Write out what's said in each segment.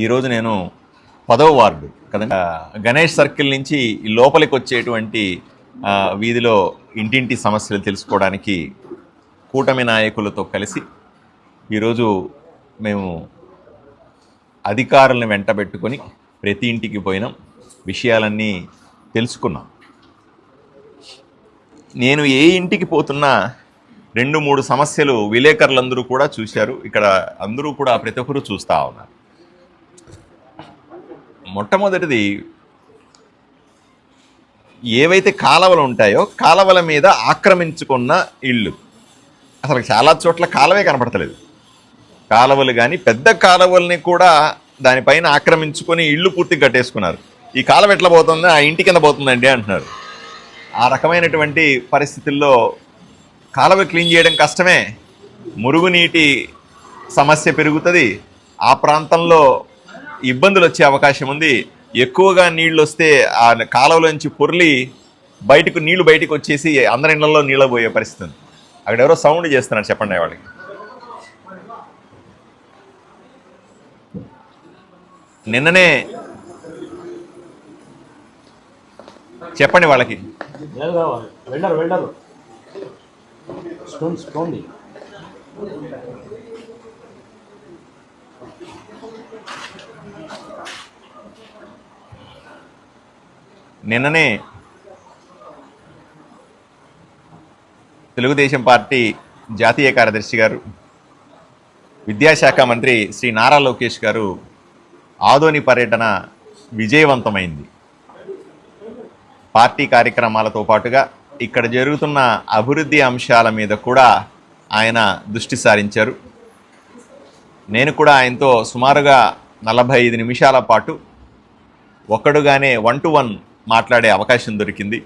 ఈరోజు నేను 10వ వార్డు కదండి, గణేష్ సర్కిల్ నుంచి లోపలికి వచ్చేటువంటి వీధిలో ఇంటింటి సమస్యలు తెలుసుకోవడానికి కూటమి నాయకులతో కలిసి ఈరోజు మేము అధికారులను వెంటబెట్టుకొని ప్రతి ఇంటికి పోయినాం, విషయాలన్నీ తెలుసుకున్నాం. నేను ఏ ఇంటికి పోతున్నా 2-3 సమస్యలు విలేకరులందరూ కూడా చూశారు. ఇక్కడ అందరూ కూడా ప్రతి ఒక్కరూ చూస్తూ ఉన్నారు. మొట్టమొదటిది, ఏవైతే కాలవలు ఉంటాయో కాలవల మీద ఆక్రమించుకున్న ఇళ్ళు. అసలు చాలా చోట్ల కాలవే కనపడతలేదు. కాలవలు కానీ పెద్ద కాలవల్ని కూడా దానిపైన ఆక్రమించుకొని ఇళ్ళు పూర్తి కట్టేసుకున్నారు. ఈ కాలవ ఎట్లా పోతుంది, ఆ ఇంటి కింద పోతుందండి అంటున్నారు. ఆ రకమైనటువంటి పరిస్థితుల్లో కాలువ క్లీన్ చేయడం కష్టమే, మురుగునీటి సమస్య పెరుగుతుంది, ఆ ప్రాంతంలో ఇబ్బందులు వచ్చే అవకాశం ఉంది. ఎక్కువగా నీళ్ళు వస్తే ఆ కాలువలోంచి పొర్లి నీళ్లు బయటకు వచ్చేసి అందరి ఇళ్లలో నీళ్ళు పోయే పరిస్థితి ఉంది. అక్కడ ఎవరో సౌండ్ చేస్తున్నారు, చెప్పండి వాళ్ళకి. నిన్ననే చెప్పండి వాళ్ళకి. నిన్ననే తెలుగుదేశం పార్టీ జాతీయ కార్యదర్శి గారు, విద్యాశాఖ మంత్రి శ్రీ నారా లోకేష్ గారు ఆదోని పర్యటన విజయవంతమైంది. పార్టీ కార్యక్రమాలతో పాటుగా ఇక్కడ జరుగుతున్న అభివృద్ధి అంశాల మీద కూడా ఆయన దృష్టి సారించారు. నేను కూడా ఆయనతో సుమారుగా 45 నిమిషాల పాటు ఒక్కడుగానే 1-to-1 మాట్లాడే అవకాశం దొరికింది.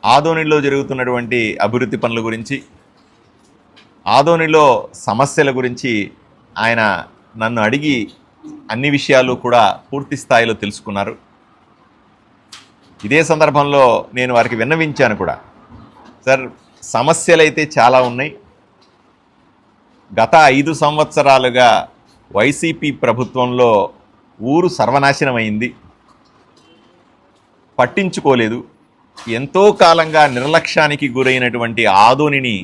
ఆదోనిలో జరుగుతున్నటువంటి అభివృద్ధి పనుల గురించి, ఆదోనిలో సమస్యల గురించి ఆయన నన్ను అడిగి అన్ని విషయాలు కూడా పూర్తి స్థాయిలో తెలుసుకున్నారు. ఇదే సందర్భంలో నేను వారికి విన్నవించాను కూడా, సార్ సమస్యలైతే చాలా ఉన్నాయి. గత 5 సంవత్సరాలుగా వైసీపీ ప్రభుత్వంలో ఊరు సర్వనాశనమైంది, పట్టించుకోలేదు. ఎంతో కాలంగా నిర్లక్ష్యానికి గురైనటువంటి ఆదోనిని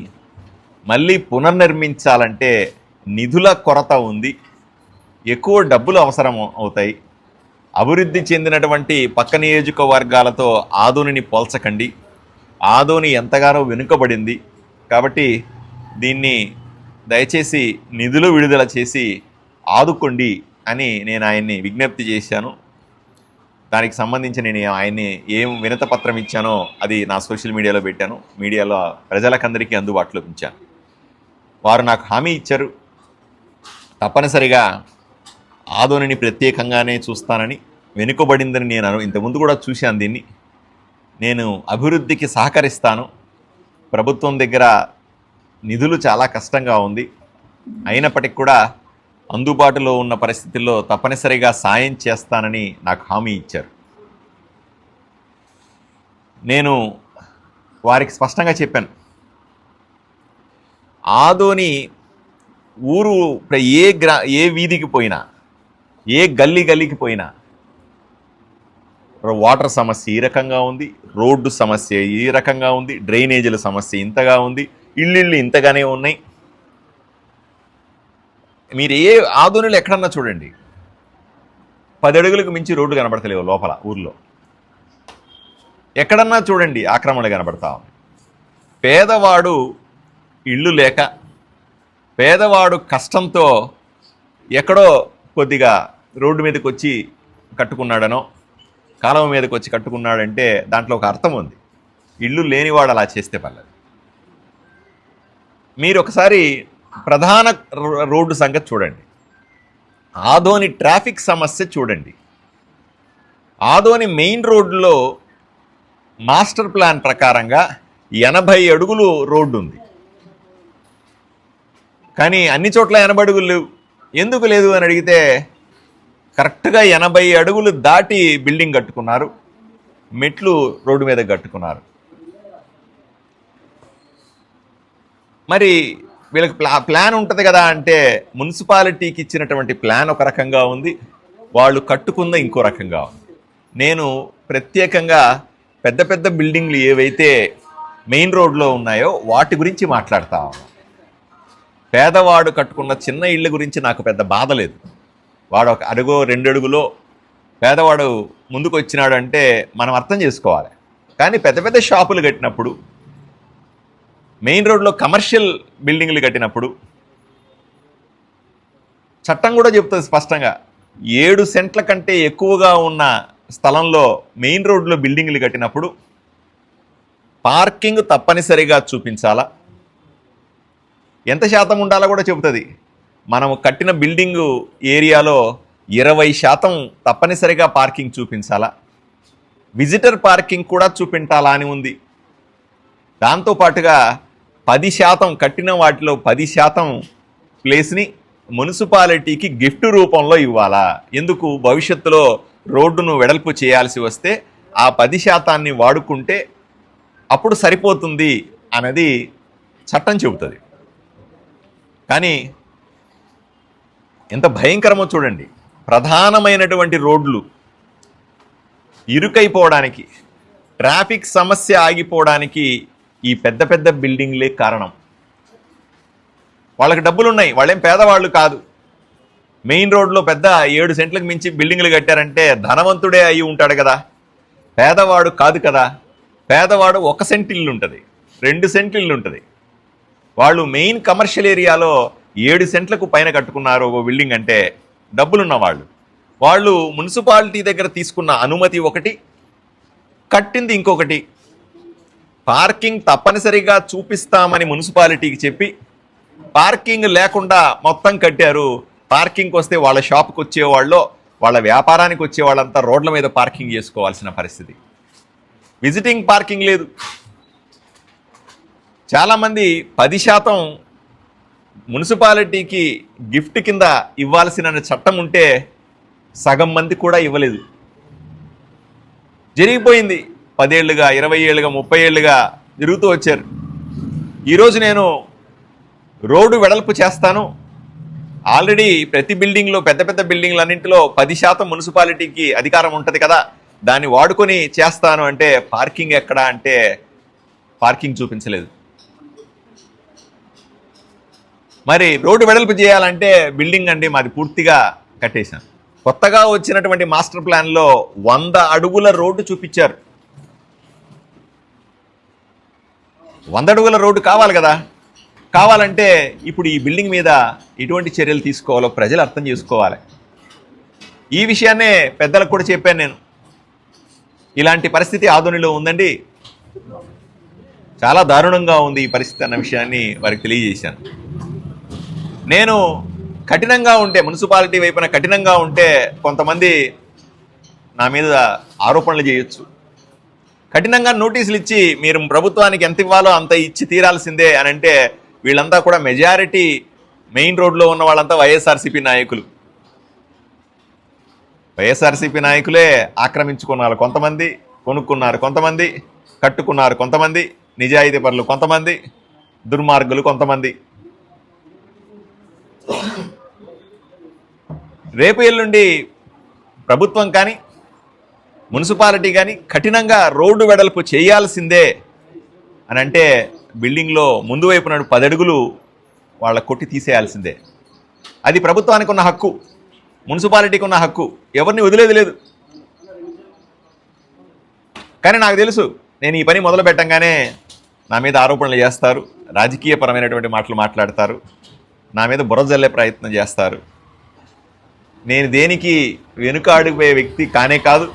మళ్ళీ పునర్నిర్మించాలంటే నిధుల కొరత ఉంది, ఎక్కువ డబ్బులు అవసరం అవుతాయి. అభివృద్ధి చెందినటువంటి పక్క నియోజకవర్గాలతో ఆదోనిని పోల్చకండి, ఆదోని ఎంతగానో వెనుకబడింది. కాబట్టి దీన్ని దయచేసి నిధులు విడుదల చేసి ఆదుకోండి అని నేను ఆయన్ని విజ్ఞప్తి చేశాను. దానికి సంబంధించి నేను ఆయన్ని ఏం వినతపత్రం ఇచ్చానో అది నా సోషల్ మీడియాలో పెట్టాను, మీడియాలో ప్రజలకందరికీ అందుబాటులో ఉంచాను. వారు నాకు హామీ ఇచ్చారు, తప్పనిసరిగా ఆదోనిని ప్రత్యేకంగానే చూస్తానని. వెనుకబడిందని నేను ఇంతకుముందు కూడా చూశాను దీన్ని. నేను అభివృద్ధికి సహకరిస్తాను. ప్రభుత్వం దగ్గర నిధులు చాలా కష్టంగా ఉంది, అయినప్పటికీ కూడా అందుబాటులో ఉన్న పరిస్థితుల్లో తప్పనిసరిగా సాయం చేస్తానని నాకు హామీ ఇచ్చారు. నేను వారికి స్పష్టంగా చెప్పాను, ఆదోని ఊరు ఏ వీధికి పోయినా, ఏ గల్లీకి పోయినా వాటర్ సమస్య ఈ రకంగా ఉంది, రోడ్డు సమస్య ఈ రకంగా ఉంది, డ్రైనేజీల సమస్య ఇంతగా ఉంది, ఇళ్ళు ఇంతగానే ఉన్నాయి. మీరు ఏ ఆదోనిలో ఎక్కడన్నా చూడండి, 10 అడుగులకు మించి రోడ్డు కనబడతలేవు లోపల ఊర్లో. ఎక్కడన్నా చూడండి ఆక్రమణలు కనబడతా ఉంది. పేదవాడు ఇళ్ళు లేక, పేదవాడు కష్టంతో ఎక్కడో కొద్దిగా రోడ్డు మీదకి వచ్చి కట్టుకున్నాడనో, కాలువ మీదకి వచ్చి కట్టుకున్నాడంటే దాంట్లో ఒక అర్థం ఉంది. ఇళ్ళు లేనివాడు అలా చేస్తే పర్లేదు. మీరు ఒకసారి ప్రధాన రోడ్డు సంగతి చూడండి, ఆదోని ట్రాఫిక్ సమస్య చూడండి. ఆదోని మెయిన్ రోడ్డులో మాస్టర్ ప్లాన్ ప్రకారంగా 80 అడుగులు రోడ్డు ఉంది, కానీ అన్ని చోట్ల 80 అడుగులు లేవు. ఎందుకు లేదు అని అడిగితే కరెక్ట్గా 80 అడుగులు దాటి బిల్డింగ్ కట్టుకున్నారు, మెట్లు రోడ్డు మీద కట్టుకున్నారు. మరి వీళ్ళకి ప్లాన్ ఉంటుంది కదా అంటే మున్సిపాలిటీకి ఇచ్చినటువంటి ప్లాన్ ఒక రకంగా ఉంది, వాళ్ళు కట్టుకుందా ఇంకో రకంగా ఉంది. నేను ప్రత్యేకంగా పెద్ద పెద్ద బిల్డింగ్లు ఏవైతే మెయిన్ రోడ్లో ఉన్నాయో వాటి గురించి మాట్లాడతా ఉన్నాను. పేదవాడు కట్టుకున్న చిన్న ఇళ్ళ గురించి నాకు పెద్ద బాధ లేదు. వాడు ఒక అడుగో 2 అడుగులో పేదవాడు ముందుకు వచ్చినాడు అంటే మనం అర్థం చేసుకోవాలి. కానీ పెద్ద పెద్ద షాపులు కట్టినప్పుడు, మెయిన్ రోడ్లో కమర్షియల్ బిల్డింగ్లు కట్టినప్పుడు చట్టం కూడా చెప్తుంది స్పష్టంగా, 7 సెంట్ల కంటే ఎక్కువగా ఉన్న స్థలంలో మెయిన్ రోడ్లో బిల్డింగ్లు కట్టినప్పుడు పార్కింగ్ తప్పనిసరిగా చూపించాలా, ఎంత శాతం ఉండాలో కూడా చెబుతుంది. మనం కట్టిన బిల్డింగు ఏరియాలో 20% తప్పనిసరిగా పార్కింగ్ చూపించాలా, విజిటర్ పార్కింగ్ కూడా చూపించాలా అని ఉంది. దాంతోపాటుగా 10% కట్టిన వాటిలో 10% ప్లేస్ని మున్సిపాలిటీకి గిఫ్ట్ రూపంలో ఇవ్వాలా. ఎందుకు, భవిష్యత్తులో రోడ్డును వెడల్పు చేయాల్సి వస్తే ఆ 10% వాడుకుంటే అప్పుడు సరిపోతుంది అన్నది చట్టం చెబుతుంది. కానీ ఎంత భయంకరమో చూడండి. ప్రధానమైనటువంటి రోడ్లు ఇరుకైపోవడానికి, ట్రాఫిక్ సమస్య ఆగిపోవడానికి ఈ పెద్ద పెద్ద బిల్డింగ్లే కారణం. వాళ్ళకి డబ్బులు ఉన్నాయి, వాళ్ళేం పేదవాళ్ళు కాదు. మెయిన్ రోడ్లో పెద్ద 7 సెంట్లకు మించి బిల్డింగ్లు కట్టారంటే ధనవంతుడే అయి ఉంటాడు కదా, పేదవాడు కాదు కదా. పేదవాడు 1 సెంట్ ఇల్లు ఉంటుంది, 2 సెంట్లు ఇల్లు ఉంటుంది. వాళ్ళు మెయిన్ కమర్షియల్ ఏరియాలో 7 సెంట్లకు పైన కట్టుకున్నారు ఒక బిల్డింగ్ అంటే డబ్బులున్న వాళ్ళు మున్సిపాలిటీ దగ్గర తీసుకున్న అనుమతి ఒకటి, కట్టింది ఇంకొకటి. పార్కింగ్ తప్పనిసరిగా చూపిస్తామని మున్సిపాలిటీకి చెప్పి పార్కింగ్ లేకుండా మొత్తం కట్టారు. పార్కింగ్కి వస్తే వాళ్ళ షాప్కి వచ్చేవాళ్ళు, వాళ్ళ వ్యాపారానికి వచ్చే వాళ్ళంతా రోడ్ల మీద పార్కింగ్ చేసుకోవాల్సిన పరిస్థితి. విజిటింగ్ పార్కింగ్ లేదు. చాలామంది 10% మున్సిపాలిటీకి గిఫ్ట్ కింద ఇవ్వాల్సిన చట్టం ఉంటే సగం మంది కూడా ఇవ్వలేదు. జరిగిపోయింది. 10 ఏళ్ళుగా, 20 ఏళ్ళుగా, 30 ఏళ్ళుగా జరుగుతూ వచ్చారు. ఈరోజు నేను రోడ్డు వెడల్పు చేస్తాను, ఆల్రెడీ ప్రతి బిల్డింగ్లో, పెద్ద పెద్ద బిల్డింగ్లన్నింటిలో 10% మున్సిపాలిటీకి అధికారం ఉంటుంది కదా, దాన్ని వాడుకొని చేస్తాను అంటే పార్కింగ్ ఎక్కడా అంటే పార్కింగ్ చూపించలేదు. మరి రోడ్డు వెడల్పు చేయాలంటే బిల్డింగ్ అండి మాది పూర్తిగా కట్టేశాను. కొత్తగా వచ్చినటువంటి మాస్టర్ ప్లాన్లో 100 అడుగుల రోడ్డు చూపించారు. 100 అడుగుల రోడ్డు కావాలి కదా. కావాలంటే ఇప్పుడు ఈ బిల్డింగ్ మీద ఎటువంటి చర్యలు తీసుకోవాలో ప్రజలు అర్థం చేసుకోవాలి. ఈ విషయాన్నే పెద్దలకు కూడా చెప్పాను నేను. ఇలాంటి పరిస్థితి ఆదోనిలో ఉందండి, చాలా దారుణంగా ఉంది ఈ పరిస్థితి అన్న విషయాన్ని వారికి తెలియజేశాను. నేను కఠినంగా ఉంటే, మున్సిపాలిటీ వైపున కఠినంగా ఉంటే కొంతమంది నా మీద ఆరోపణలు చేయొచ్చు. కఠినంగా నోటీసులు ఇచ్చి మీరు ప్రభుత్వానికి ఎంత ఇవ్వాలో అంత ఇచ్చి తీరాల్సిందే అని అంటే వీళ్ళంతా కూడా మెజారిటీ మెయిన్ రోడ్లో ఉన్న వాళ్ళంతా వైఎస్ఆర్సీపీ నాయకులు. వైఎస్ఆర్సీపీ నాయకులే ఆక్రమించుకున్నారు కొంతమంది, కొనుక్కున్నారు కొంతమంది, కట్టుకున్నారు కొంతమంది, నిజాయితీ పరులు కొంతమంది, దుర్మార్గులు కొంతమంది. రేపు ఎల్లుండి ప్రభుత్వం కానీ మున్సిపాలిటీ కానీ కఠినంగా రోడ్డు వెడల్పు చేయాల్సిందే అని అంటే బిల్డింగ్లో ముందు వైపు నాడు 10 అడుగులు వాళ్ళ కొట్టి తీసేయాల్సిందే. అది ప్రభుత్వానికి ఉన్న హక్కు, మున్సిపాలిటీకి ఉన్న హక్కు, ఎవరిని వదిలేది లేదు. కానీ నాకు తెలుసు, నేను ఈ పని మొదలు పెట్టంగానే నా మీద ఆరోపణలు చేస్తారు, రాజకీయపరమైనటువంటి మాటలు మాట్లాడతారు, నా మీద బురద జల్లే ప్రయత్నం చేస్తారు. నేను దేనికి వెనుకాడిపోయే వ్యక్తి కానే కాదు,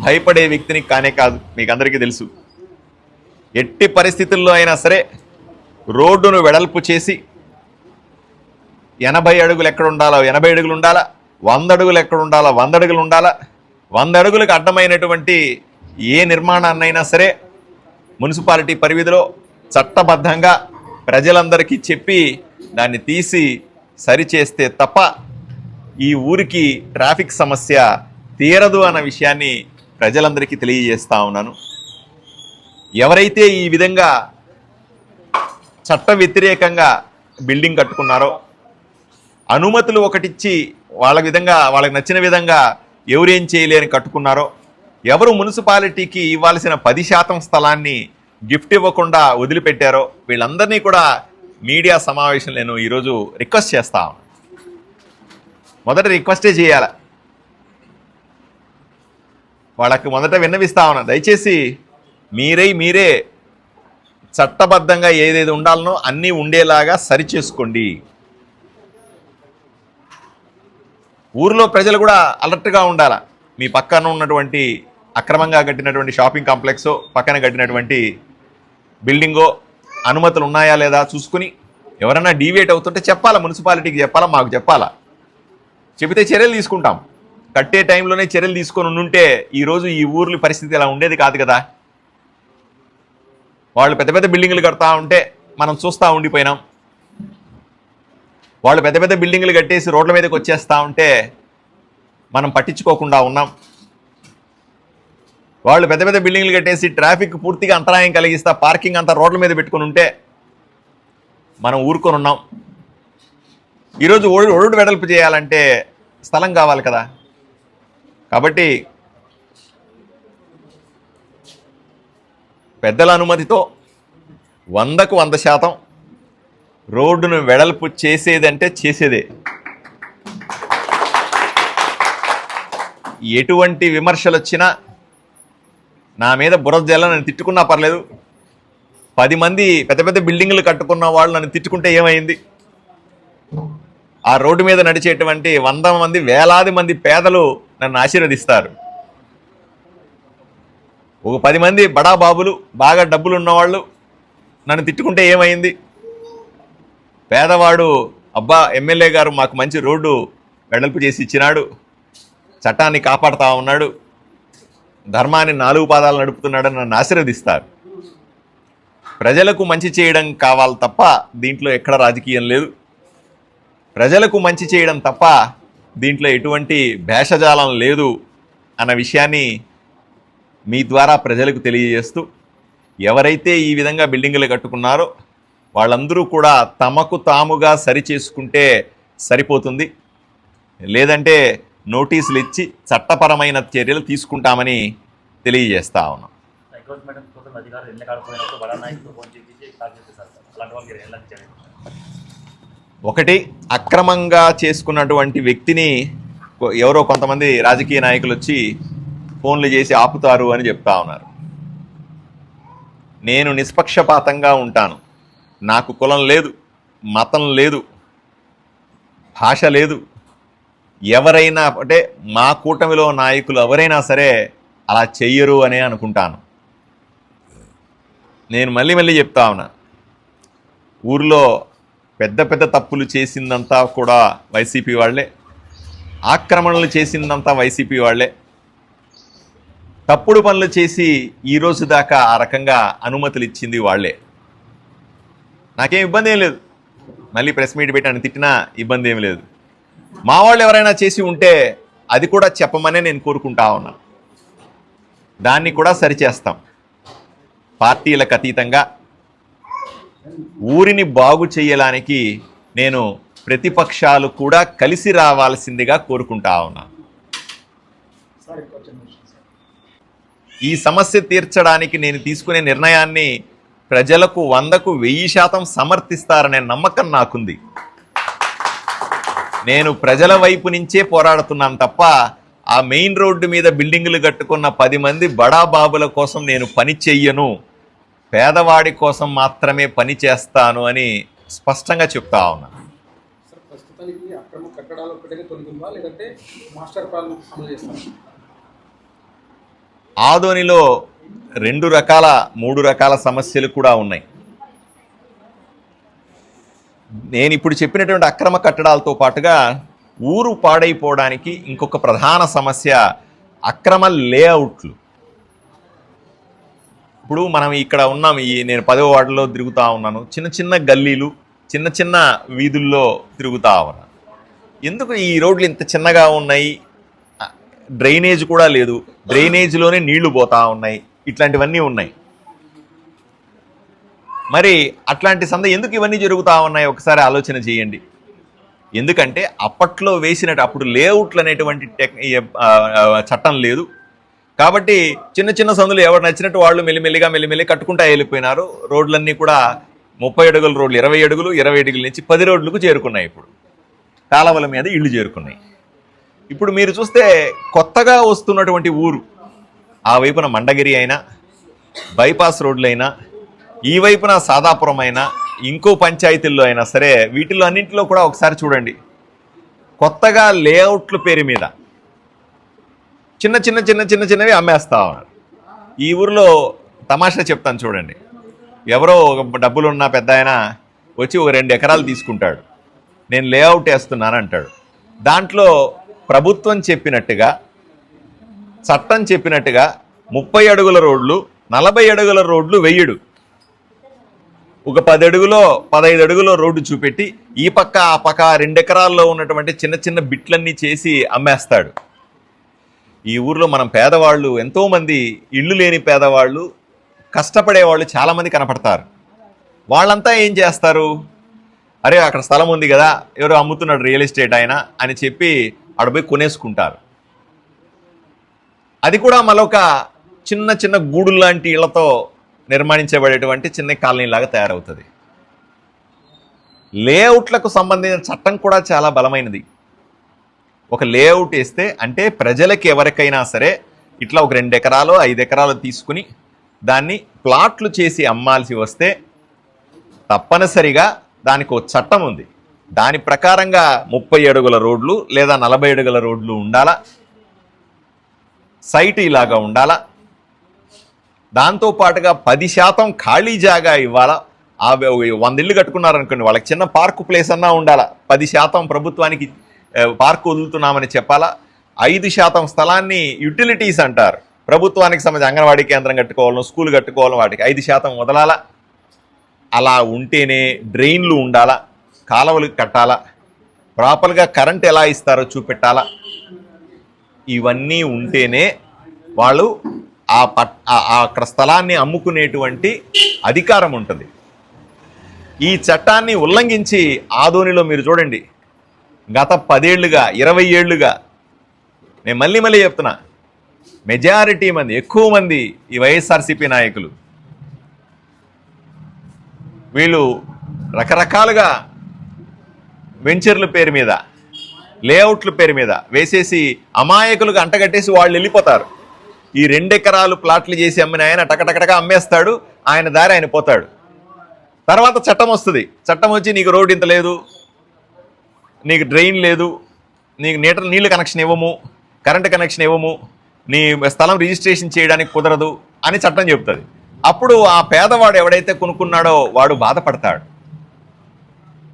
భయపడే వ్యక్తిని కానే కాదు, మీకు అందరికీ తెలుసు. ఎట్టి పరిస్థితుల్లో అయినా సరే రోడ్డును వెడల్పు చేసి 80 అడుగులు ఎక్కడ ఉండాలో 80 అడుగులు ఉండాలా, 100 అడుగులు ఎక్కడ ఉండాలో 100 అడుగులు ఉండాలా. 100 అడుగులకు అడ్డమైనటువంటి ఏ నిర్మాణాన్నైనా సరే మున్సిపాలిటీ పరిధిలో చట్టబద్ధంగా ప్రజలందరికీ చెప్పి దాన్ని తీసి సరిచేస్తే తప్ప ఈ ఊరికి ట్రాఫిక్ సమస్య తీరదు అన్న విషయాన్ని ప్రజలందరికీ తెలియజేస్తా ఉన్నాను. ఎవరైతే ఈ విధంగా చట్ట వ్యతిరేకంగా బిల్డింగ్ కట్టుకున్నారో, అనుమతులు ఒకటిచ్చి వాళ్ళకి నచ్చిన విధంగా ఎవరేం చేయలేని కట్టుకున్నారో, ఎవరు మున్సిపాలిటీకి ఇవ్వాల్సిన 10% స్థలాన్ని గిఫ్ట్ ఇవ్వకుండా వదిలిపెట్టారో వీళ్ళందరినీ కూడా మీడియా సమావేశం నేను ఈరోజు రిక్వెస్ట్ చేస్తా ఉన్నాను. మొదట రిక్వెస్టే చేయాల, వాళ్ళకి మొదట విన్నవిస్తా ఉన్నాను, దయచేసి మీరే చట్టబద్ధంగా ఏదేది ఉండాలనో అన్నీ ఉండేలాగా సరిచేసుకోండి. ఊరిలో ప్రజలు కూడా అలర్ట్గా ఉండాల. మీ పక్కన ఉన్నటువంటి అక్రమంగా కట్టినటువంటి షాపింగ్ కాంప్లెక్సో, పక్కన కట్టినటువంటి బిల్డింగో అనుమతులు ఉన్నాయా లేదా చూసుకుని ఎవరైనా డీవియేట్ అవుతుంటే చెప్పాలా, మున్సిపాలిటీకి చెప్పాలా, మాకు చెప్పాలా. చెబితే చర్యలు తీసుకుంటాం. కట్టే టైంలోనే చర్యలు తీసుకొని ఉంటే ఈరోజు ఈ ఊర్ల పరిస్థితి ఇలా ఉండేది కాదు కదా. వాళ్ళు పెద్ద పెద్ద బిల్డింగులు కడతా ఉంటే మనం చూస్తూ ఉండిపోయినాం. వాళ్ళు పెద్ద పెద్ద బిల్డింగులు కట్టేసి రోడ్ల మీదకి వచ్చేస్తూ ఉంటే మనం పట్టించుకోకుండా ఉన్నాం. వాళ్ళు పెద్ద పెద్ద బిల్డింగులు కట్టేసి ట్రాఫిక్ పూర్తిగా అంతరాయం కలిగిస్తా పార్కింగ్ అంతా రోడ్ల మీద పెట్టుకుని ఉంటే మనం ఊరుకొని ఉన్నాం. ఈరోజు రోడ్డు వెడల్పు చేయాలంటే స్థలం కావాలి కదా. కాబట్టి పెద్దల అనుమతితో 100కు 100% రోడ్డును వెడల్పు చేసేదంటే చేసేదే. ఎటువంటి విమర్శలు వచ్చినా నా మీద బురద జల్ల నన్ను తిట్టుకున్నా పర్లేదు. 10 మంది పెద్ద పెద్ద బిల్డింగులు కట్టుకున్న వాళ్ళు నన్ను తిట్టుకుంటే ఏమైంది? ఆ రోడ్డు మీద నడిచేటువంటి 100 మంది వేలాది మంది పేదలు నన్ను ఆశీర్వదిస్తారు. ఒక 10 మంది బడా బాబులు బాగా డబ్బులు ఉన్నవాళ్ళు నన్ను తిట్టుకుంటే ఏమైంది? పేదవాడు అబ్బా ఎమ్మెల్యే గారు మాకు మంచి రోడ్డు వెడల్పు చేసి ఇచ్చినాడు, చట్టాన్ని కాపాడుతూ ఉన్నాడు, ధర్మాన్ని 4 పాదాలు నడుపుతున్నాడని నన్ను ఆశీర్వదిస్తారు. ప్రజలకు మంచి చేయడం కావాలి తప్ప దీంట్లో ఎక్కడ రాజకీయం లేదు. ప్రజలకు మంచి చేయడం తప్ప దీంట్లో ఎటువంటి భేషజాలం లేదు అన్న విషయాన్ని మీ ద్వారా ప్రజలకు తెలియజేస్తూ, ఎవరైతే ఈ విధంగా బిల్డింగులు కట్టుకున్నారో వాళ్ళందరూ కూడా తమకు తాముగా సరిచేసుకుంటే సరిపోతుంది. లేదంటే నోటీసులు ఇచ్చి చట్టపరమైన చర్యలు తీసుకుంటామని తెలియజేస్తా ఉన్నాం. ఒకటి, అక్రమంగా చేసుకున్నటువంటి వ్యక్తిని ఎవరో కొంతమంది రాజకీయ నాయకులు వచ్చి ఫోన్లు చేసి ఆపుతారు అని చెప్తా ఉన్నారు. నేను నిష్పక్షపాతంగా ఉంటాను. నాకు కులం లేదు, మతం లేదు, భాష లేదు. ఎవరైనా అంటే మా కూటమిలో నాయకులు ఎవరైనా సరే అలా చెయ్యరు అనే అనుకుంటాను. నేను మళ్ళీ చెప్తా ఉన్నా, ఊర్లో పెద్ద పెద్ద తప్పులు చేసిందంతా కూడా వైసీపీ వాళ్ళే, ఆక్రమణలు చేసిందంతా వైసీపీ వాళ్ళే, తప్పుడు పనులు చేసి ఈరోజు దాకా ఆ రకంగా అనుమతులు ఇచ్చింది వాళ్ళే. నాకేం ఇబ్బంది ఏం లేదు, మళ్ళీ ప్రెస్ మీట్ పెట్టి అని తిట్టినా ఇబ్బంది ఏం లేదు. మా వాళ్ళు ఎవరైనా చేసి ఉంటే అది కూడా చెప్పమనే నేను కోరుకుంటా ఉన్నా. దాన్ని కూడా సరిచేస్తాం. పార్టీలకు అతీతంగా ఊరిని బాగు చేయడానికి నేను ప్రతిపక్షాలు కూడా కలిసి రావాల్సిందిగా కోరుకుంటా ఉన్నా. ఈ సమస్య తీర్చడానికి నేను తీసుకునే నిర్ణయాన్ని ప్రజలకు 100కు 1000% సమర్థిస్తారనే నమ్మకం నాకుంది. నేను ప్రజల వైపు నుంచే పోరాడుతున్నాను తప్ప ఆ మెయిన్ రోడ్డు మీద బిల్డింగులు కట్టుకున్న 10 మంది బడా బాబుల కోసం నేను పని చెయ్యను, పేదవాడి కోసం మాత్రమే పని చేస్తాను అని స్పష్టంగా చెప్తా ఉన్నా. ఆదోనిలో 2 రకాల 3 రకాల సమస్యలు కూడా ఉన్నాయి. నేను ఇప్పుడు చెప్పినటువంటి అక్రమ కట్టడాలతో పాటుగా ఊరు పాడైపోవడానికి ఇంకొక ప్రధాన సమస్య అక్రమ లేఅవుట్లు. ఇప్పుడు మనం ఇక్కడ ఉన్నాం, నేను 10వ వార్డులో తిరుగుతూ ఉన్నాను. చిన్న గల్లీలు, చిన్న వీధుల్లో తిరుగుతూ ఉన్నాను. ఎందుకు ఈ రోడ్లు ఇంత చిన్నగా ఉన్నాయి? డ్రైనేజ్ కూడా లేదు, డ్రైనేజ్లోనే నీళ్లు పోతా ఉన్నాయి, ఇట్లాంటివన్నీ ఉన్నాయి. మరి అట్లాంటి సంద ఎందుకు ఇవన్నీ జరుగుతూ ఉన్నాయి ఒకసారి ఆలోచన చేయండి. ఎందుకంటే అప్పట్లో వేసినట్టు అప్పుడు లేఅవుట్లు అనేటువంటి చట్టం లేదు కాబట్టి చిన్న చిన్న సందులు ఎవరు నచ్చినట్టు వాళ్ళు మెల్లిమెల్లి కట్టుకుంటా వెళ్ళిపోయినారు. రోడ్లన్నీ కూడా 30 అడుగుల రోడ్లు 20 అడుగులు 20 అడుగుల నుంచి 10 రోడ్లకు చేరుకున్నాయి. ఇప్పుడు కాలవల మీద ఇళ్ళు చేరుకున్నాయి. ఇప్పుడు మీరు చూస్తే కొత్తగా వస్తున్నటువంటి ఊరు ఆ వైపున మండగిరి అయినా బైపాస్ రోడ్లైనా ఈ వైపున సాదాపురం అయినా ఇంకో పంచాయతీల్లో అయినా సరే వీటిల్లో అన్నింటిలో కూడా ఒకసారి చూడండి, కొత్తగా లేఅవుట్ల పేరు మీద చిన్నవి అమ్మేస్తా ఉన్నారు. ఈ ఊరిలో తమాషా చెప్తాను చూడండి. ఎవరో డబ్బులున్న పెద్ద ఆయన వచ్చి ఒక 2 ఎకరాలు తీసుకుంటాడు, నేను లేఅవుట్ వేస్తున్నాను అంటాడు. దాంట్లో ప్రభుత్వం చెప్పినట్టుగా చట్టం చెప్పినట్టుగా 30 అడుగుల రోడ్లు 40 అడుగుల రోడ్లు వెయ్యడు. ఒక 10 అడుగులో 15 అడుగులో రోడ్డు చూపెట్టి ఈ పక్క ఆ పక్క 2 ఎకరాల్లో ఉన్నటువంటి చిన్న బిట్లన్నీ చేసి అమ్మేస్తాడు. ఈ ఊర్లో మనం పేదవాళ్ళు ఎంతోమంది, ఇళ్ళు లేని పేదవాళ్ళు, కష్టపడేవాళ్ళు చాలామంది కనపడతారు. వాళ్ళంతా ఏం చేస్తారు, అరే అక్కడ స్థలం ఉంది కదా ఎవరో అమ్ముతున్నాడు రియల్ ఎస్టేట్ ఆయన అని చెప్పి అడపోయి కొనేసుకుంటారు. అది కూడా మరొక చిన్న గూడు లాంటి ఇళ్లతో నిర్మాణించబడేటువంటి చిన్న కాలనీలాగా తయారవుతుంది. లేఅవుట్లకు సంబంధించిన చట్టం కూడా చాలా బలమైనది. ఒక లేఅవుట్ వేస్తే అంటే ప్రజలకి ఎవరికైనా సరే ఇట్లా ఒక 2 ఎకరాలు 5 ఎకరాలు తీసుకుని దాన్ని ప్లాట్లు చేసి అమ్మాల్సి వస్తే తప్పనిసరిగా దానికి ఒక చట్టం ఉంది. దాని ప్రకారంగా 30 అడుగుల రోడ్లు లేదా 40 అడుగుల రోడ్లు ఉండాలా, సైట్ ఇలాగా ఉండాలా, దాంతోపాటుగా 10% ఖాళీ జాగా ఇవ్వాలా. 100 ఇళ్ళు కట్టుకున్నారనుకోండి, వాళ్ళకి చిన్న పార్కు ప్లేస్ అన్నా ఉండాలా. 10% ప్రభుత్వానికి పార్కు వదులుతున్నామని చెప్పాలా. 5% స్థలాన్ని యుటిలిటీస్ అంటారు, ప్రభుత్వానికి సంబంధించి అంగన్వాడీ కేంద్రం కట్టుకోవాలను, స్కూల్ కట్టుకోవాలను, వాటికి 5% వదలాలా. అలా ఉంటేనే డ్రైన్లు ఉండాలా, కాలువలు కట్టాలా, ప్రాపర్గా కరెంట్ ఎలా ఇస్తారో చూపెట్టాలా. ఇవన్నీ ఉంటేనే వాళ్ళు అక్కడ స్థలాన్ని అమ్ముకునేటువంటి అధికారం ఉంటుంది. ఈ చట్టాన్ని ఉల్లంఘించి ఆదోనిలో మీరు చూడండి, గత 10 ఏళ్లుగా 20 ఏళ్లుగా నేను మళ్ళీ చెప్తున్నా, మెజారిటీ మంది ఎక్కువ మంది ఈ వైఎస్ఆర్సీపీ నాయకులు వీళ్ళు రకరకాలుగా వెంచర్ల పేరు మీద లేఅవుట్ల పేరు మీద వేసేసి అమాయకులుగా అంటగట్టేసి వాళ్ళు వెళ్ళిపోతారు. ఈ 2 ఎకరాలు ప్లాట్లు చేసి అమ్మిన ఆయన టకటకటగా అమ్మేస్తాడు, ఆయన దారి ఆయన పోతాడు. తర్వాత చట్టం వస్తుంది, చట్టం వచ్చి నీకు రోడ్డు ఇంత లేదు, నీకు డ్రైన్ లేదు, నీకు నీళ్ళ కనెక్షన్ ఇవ్వము, కరెంటు కనెక్షన్ ఇవ్వము, నీ స్థలం రిజిస్ట్రేషన్ చేయడానికి కుదరదు అని చట్టం చెప్తుంది. అప్పుడు ఆ పేదవాడు ఎవడైతే కొనుక్కున్నాడో వాడు బాధపడతాడు,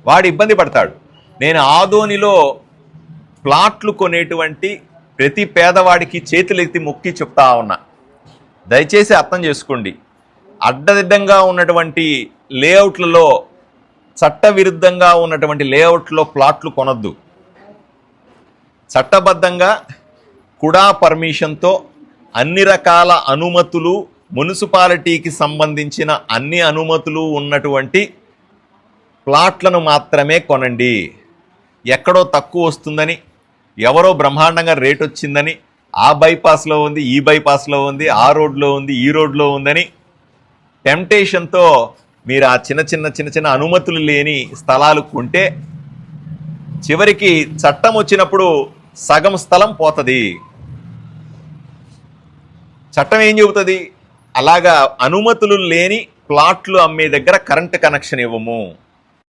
వాడు ఇబ్బంది పడతాడు. నేను ఆదోనిలో ప్లాట్లు కొనేటువంటి ప్రతి పేదవాడికి చేతులెత్తి మొక్కి చెప్తా ఉన్నా, దయచేసి అర్థం చేసుకోండి. అడ్డదిడ్డంగా ఉన్నటువంటి లేఅవుట్లలో, చట్టవిరుద్ధంగా ఉన్నటువంటి లేఅవుట్లో ప్లాట్లు కొనొద్దు. చట్టబద్ధంగా కుడా పర్మిషన్తో అన్ని రకాల అనుమతులు, మున్సిపాలిటీకి సంబంధించిన అన్ని అనుమతులు ఉన్నటువంటి ప్లాట్లను మాత్రమే కొనండి. ఎక్కడో తక్కువ వస్తుందని, ఎవరో బ్రహ్మాండంగా రేట్ వచ్చిందని, ఆ బైపాస్లో ఉంది, ఈ బైపాస్లో ఉంది, ఆ రోడ్లో ఉంది, ఈ రోడ్లో ఉందని టెంప్టేషన్తో మీరు ఆ చిన్న అనుమతులు లేని స్థలాలు కొంటే చివరికి చట్టం వచ్చినప్పుడు సగం స్థలం పోతుంది. చట్టం ఏం చెబుతుంది, అలాగా అనుమతులు లేని ప్లాట్లు అమ్మే దగ్గర కరెంటు కనెక్షన్ ఇవ్వము.